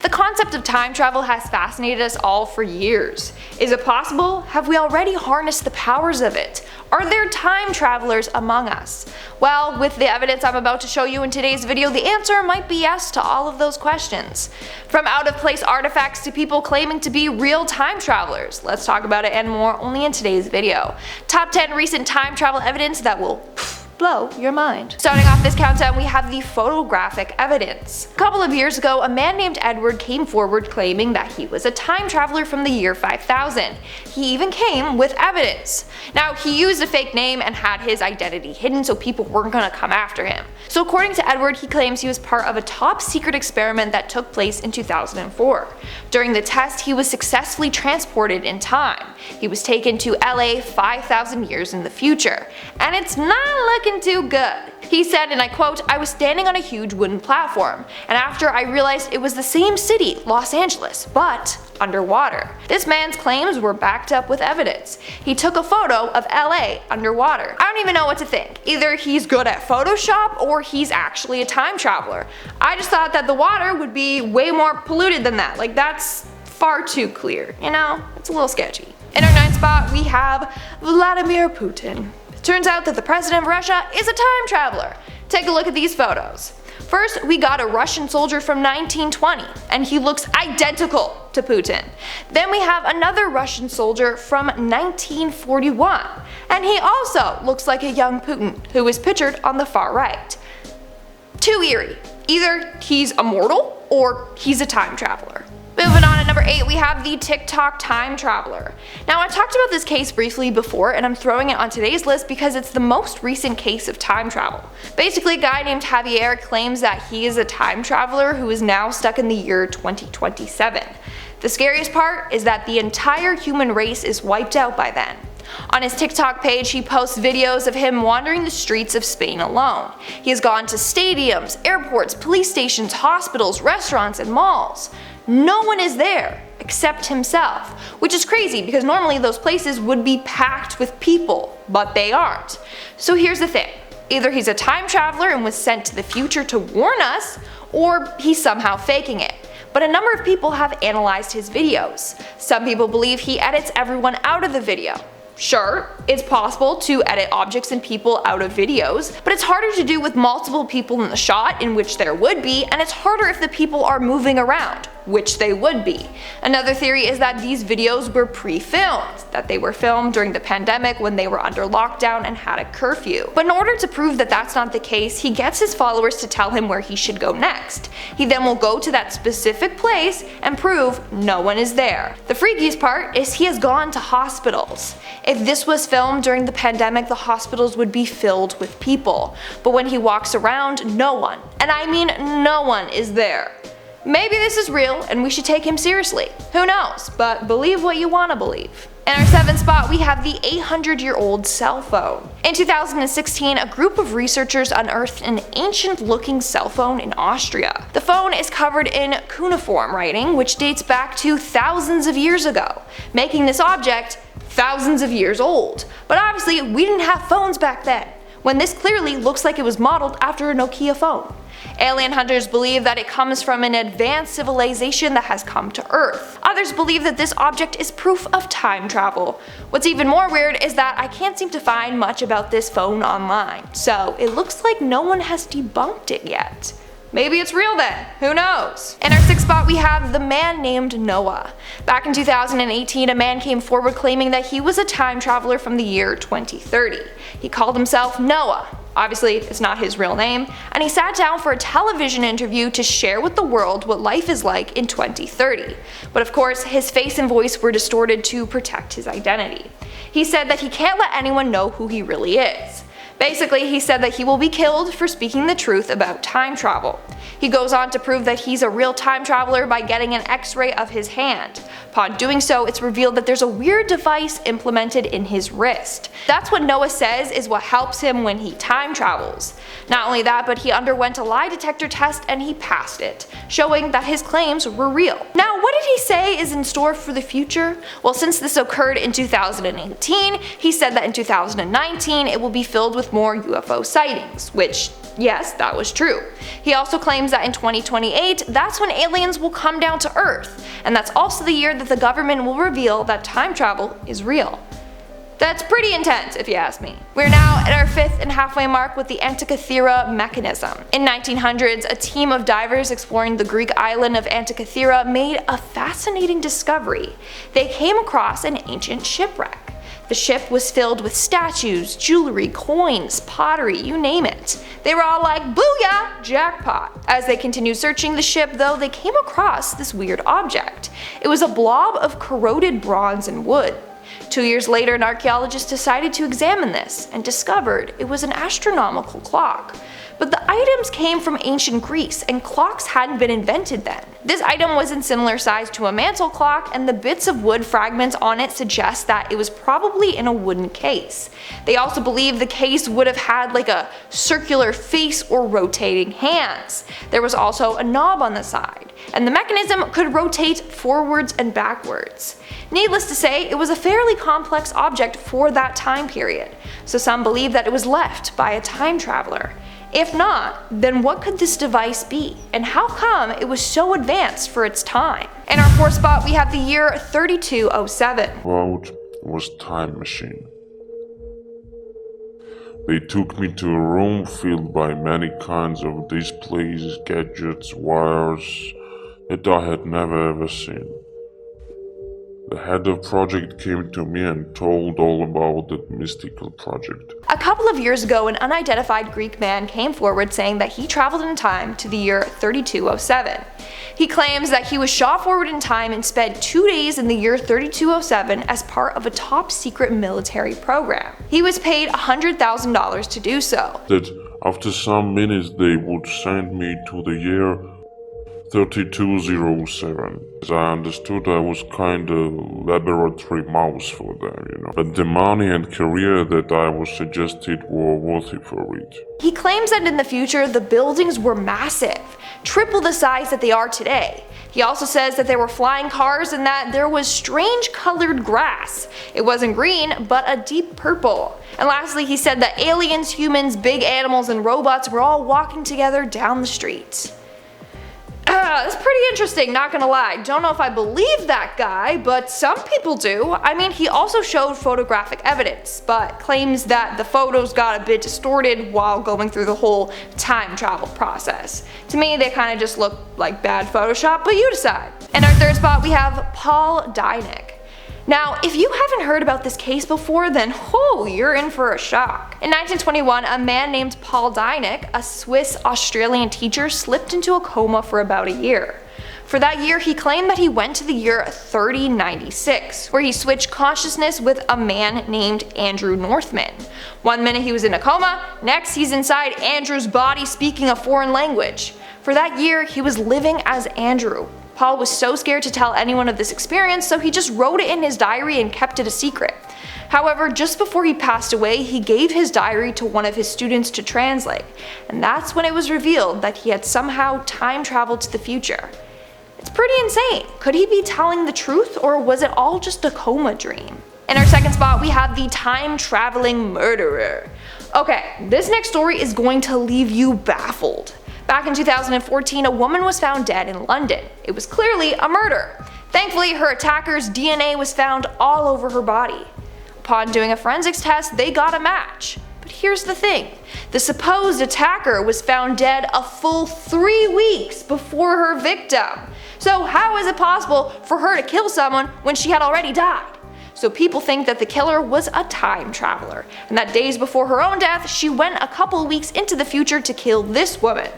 The concept of time travel has fascinated us all for years. Is it possible? Have we already harnessed the powers of it? Are there time travelers among us? Well, with the evidence I'm about to show you in today's video, the answer might be yes to all of those questions. From out-of-place artifacts to people claiming to be real time travelers. Let's talk about it and more only in today's video. Top 10 recent time travel evidence that will blow your mind. Starting off this countdown, we have the photographic evidence. A couple of years ago, a man named Edward came forward claiming that he was a time traveler from the year 5000. He even came with evidence. Now, he used a fake name and had his identity hidden so people weren't gonna come after him. So according to Edward, he claims he was part of a top secret experiment that took place in 2004. During the test, he was successfully transported in time. He was taken to LA 5,000 years in the future. And it's not looking too good. He said, and I quote, "I was standing on a huge wooden platform, and after I realized it was the same city, Los Angeles, but underwater." This man's claims were backed up with evidence. He took a photo of LA underwater. I don't even know what to think. Either he's good at Photoshop or he's actually a time traveler. I just thought that the water would be way more polluted than that. Like, that's far too clear, you know? It's a little sketchy. In our 9th spot, we have Vladimir Putin. Turns out that the president of Russia is a time traveler. Take a look at these photos. First, we got a Russian soldier from 1920, and he looks identical to Putin. Then we have another Russian soldier from 1941, and he also looks like a young Putin, who is pictured on the far right. Too eerie. Either he's immortal, or he's a time traveler. Moving on, at number 8, we have the TikTok time traveler. Now, I talked about this case briefly before, and I'm throwing it on today's list because it's the most recent case of time travel. Basically, a guy named Javier claims that he is a time traveler who is now stuck in the year 2027. The scariest part is that the entire human race is wiped out by then. On his TikTok page, he posts videos of him wandering the streets of Spain alone. He has gone to stadiums, airports, police stations, hospitals, restaurants, and malls. No one is there except himself, which is crazy because normally those places would be packed with people, but they aren't. So here's the thing. Either he's a time traveler and was sent to the future to warn us, or he's somehow faking it. But a number of people have analyzed his videos. Some people believe he edits everyone out of the video. Sure, it's possible to edit objects and people out of videos, but it's harder to do with multiple people in the shot, in which there would be, and it's harder if the people are moving around, which they would be. Another theory is that these videos were pre-filmed, that they were filmed during the pandemic when they were under lockdown and had a curfew. But in order to prove that that's not the case, he gets his followers to tell him where he should go next. He then will go to that specific place and prove no one is there. The freakiest part is he has gone to hospitals. If this was filmed during the pandemic, the hospitals would be filled with people. But when he walks around, no one, and I mean no one, is there. Maybe this is real and we should take him seriously. Who knows, but believe what you want to believe. In our 7th spot, we have the 800-year-old cell phone. In 2016, a group of researchers unearthed an ancient-looking cell phone in Austria. The phone is covered in cuneiform writing, which dates back to thousands of years ago, making this object thousands of years old. But obviously, we didn't have phones back then, when this clearly looks like it was modeled after a Nokia phone. Alien hunters believe that it comes from an advanced civilization that has come to Earth. Others believe that this object is proof of time travel. What's even more weird is that I can't seem to find much about this phone online, so it looks like no one has debunked it yet. Maybe it's real then, who knows? In our 6th spot, we have the man named Noah. Back in 2018, a man came forward claiming that he was a time traveler from the year 2030. He called himself Noah. Obviously, it's not his real name, and he sat down for a television interview to share with the world what life is like in 2030. But of course, his face and voice were distorted to protect his identity. He said that he can't let anyone know who he really is. Basically, he said that he will be killed for speaking the truth about time travel. He goes on to prove that he's a real time traveler by getting an X-ray of his hand. Upon doing so, it's revealed that there's a weird device implemented in his wrist. That's what Noah says is what helps him when he time travels. Not only that, but he underwent a lie detector test and he passed it, showing that his claims were real. Now, what did he say is in store for the future? Well, since this occurred in 2018, he said that in 2019 it will be filled with more UFO sightings, which Yes, that was true. He also claims that in 2028, that's when aliens will come down to Earth, and that's also the year that the government will reveal that time travel is real. That's pretty intense, if you ask me. We're now at our 5th and halfway mark with the antikythera mechanism. In 1900s, a team of divers exploring the Greek island of Antikythera made a fascinating discovery. They came across an ancient shipwreck. The ship was filled with statues, jewelry, coins, pottery, you name it. They were all like, booyah, jackpot. As they continued searching the ship though, they came across this weird object. It was a blob of corroded bronze and wood. 2 years later, an archaeologist decided to examine this and discovered it was an astronomical clock. But the items came from ancient Greece and clocks hadn't been invented then. This item was in similar size to a mantle clock, and the bits of wood fragments on it suggest that it was probably in a wooden case. They also believe the case would have had like a circular face or rotating hands. There was also a knob on the side, and the mechanism could rotate forwards and backwards. Needless to say, it was a fairly complex object for that time period, so some believe that it was left by a time traveler. If not, then what could this device be, and how come it was so advanced for its time? In our 4th spot, we have the year 3207. Quote was time machine. They took me to a room filled by many kinds of displays, gadgets, wires that I had never ever seen. The head of project came to me and told all about that mystical project. A couple of years ago, an unidentified Greek man came forward saying that he traveled in time to the year 3207. He claims that he was shot forward in time and spent 2 days in the year 3207 as part of a top secret military program. He was paid $100,000 to do so. That after some minutes they would send me to the year 3207. As I understood, I was kinda laboratory mouse for them, But the money and career that I was suggested were worthy for it. He claims that in the future, the buildings were massive, triple the size that they are today. He also says that there were flying cars and that there was strange colored grass. It wasn't green, but a deep purple. And lastly, he said that aliens, humans, big animals, and robots were all walking together down the streets. That's pretty interesting, not gonna lie. Don't know if I believe that guy, but some people do. I mean, he also showed photographic evidence, but claims that the photos got a bit distorted while going through the whole time travel process. To me, they kind of just look like bad Photoshop, but you decide. In our 3rd spot, we have Paul Dienach. Now, if you haven't heard about this case before, then you're in for a shock. In 1921, a man named Paul Dienach, a Swiss-Australian teacher, slipped into a coma for about a year. For that year, he claimed that he went to the year 3096, where he switched consciousness with a man named Andrew Northman. 1 minute he was in a coma, next he's inside Andrew's body speaking a foreign language. For that year, he was living as Andrew. Paul was so scared to tell anyone of this experience, so he just wrote it in his diary and kept it a secret. However, just before he passed away, he gave his diary to one of his students to translate, and that's when it was revealed that he had somehow time traveled to the future. It's pretty insane. Could he be telling the truth, or was it all just a coma dream? In our 2nd spot, we have the time-traveling murderer. Okay, this next story is going to leave you baffled. Back in 2014, a woman was found dead in London. It was clearly a murder. Thankfully, her attacker's DNA was found all over her body. Upon doing a forensics test, they got a match. But here's the thing. The supposed attacker was found dead a full 3 weeks before her victim. So how is it possible for her to kill someone when she had already died? So people think that the killer was a time traveler, and that days before her own death, she went a couple weeks into the future to kill this woman.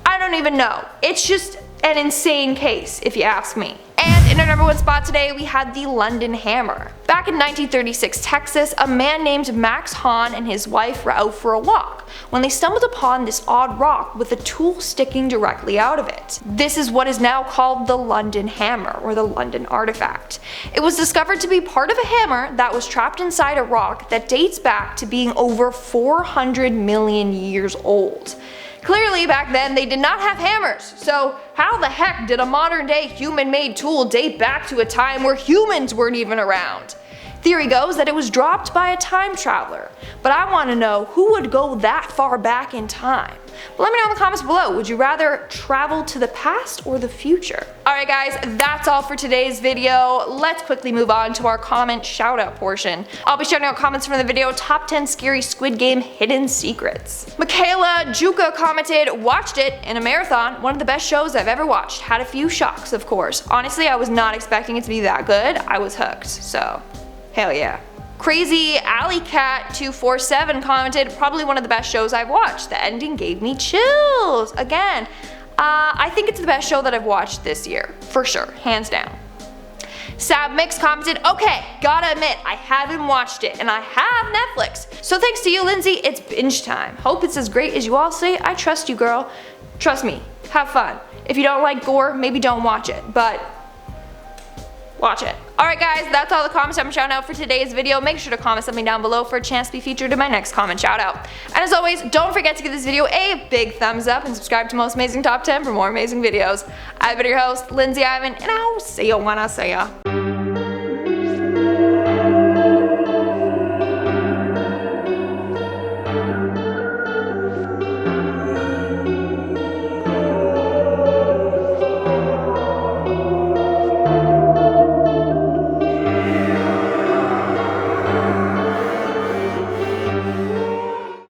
I don't even know. It's just an insane case, if you ask me. And in our number 1 spot today, we had the London Hammer. Back in 1936 Texas, a man named Max Hahn and his wife were out for a walk when they stumbled upon this odd rock with a tool sticking directly out of it. This is what is now called the London Hammer, or the London artifact. It was discovered to be part of a hammer that was trapped inside a rock that dates back to being over 400 million years old. Clearly back then they did not have hammers, so how the heck did a modern day human-made tool date back to a time where humans weren't even around? Theory goes that it was dropped by a time traveler, but I want to know who would go that far back in time. But let me know in the comments below, would you rather travel to the past or the future? Alright guys, that's all for today's video. Let's quickly move on to our comment shout out portion. I'll be shouting out comments from the video top 10 scary Squid Game hidden secrets. Michaela Juka commented, watched it in a marathon, one of the best shows I've ever watched. Had a few shocks of course. Honestly, I was not expecting it to be that good. I was hooked, so hell yeah. Crazy Alley Cat 247 commented, probably one of the best shows I've watched. The ending gave me chills. Again, I think it's the best show that I've watched this year, for sure, hands down. Sab Mix commented, okay, gotta admit, I haven't watched it, and I have Netflix. So thanks to you, Lindsay, it's binge time. Hope it's as great as you all say. I trust you, girl. Trust me, have fun. If you don't like gore, maybe don't watch it, but watch it. Alright guys, that's all the comments I'm shouting out for today's video. Make sure to comment something down below for a chance to be featured in my next comment shout out. And as always, don't forget to give this video a big thumbs up and subscribe to Most Amazing Top 10 for more amazing videos. I've been your host, Lindsay Ivan, and I'll see you when I see ya.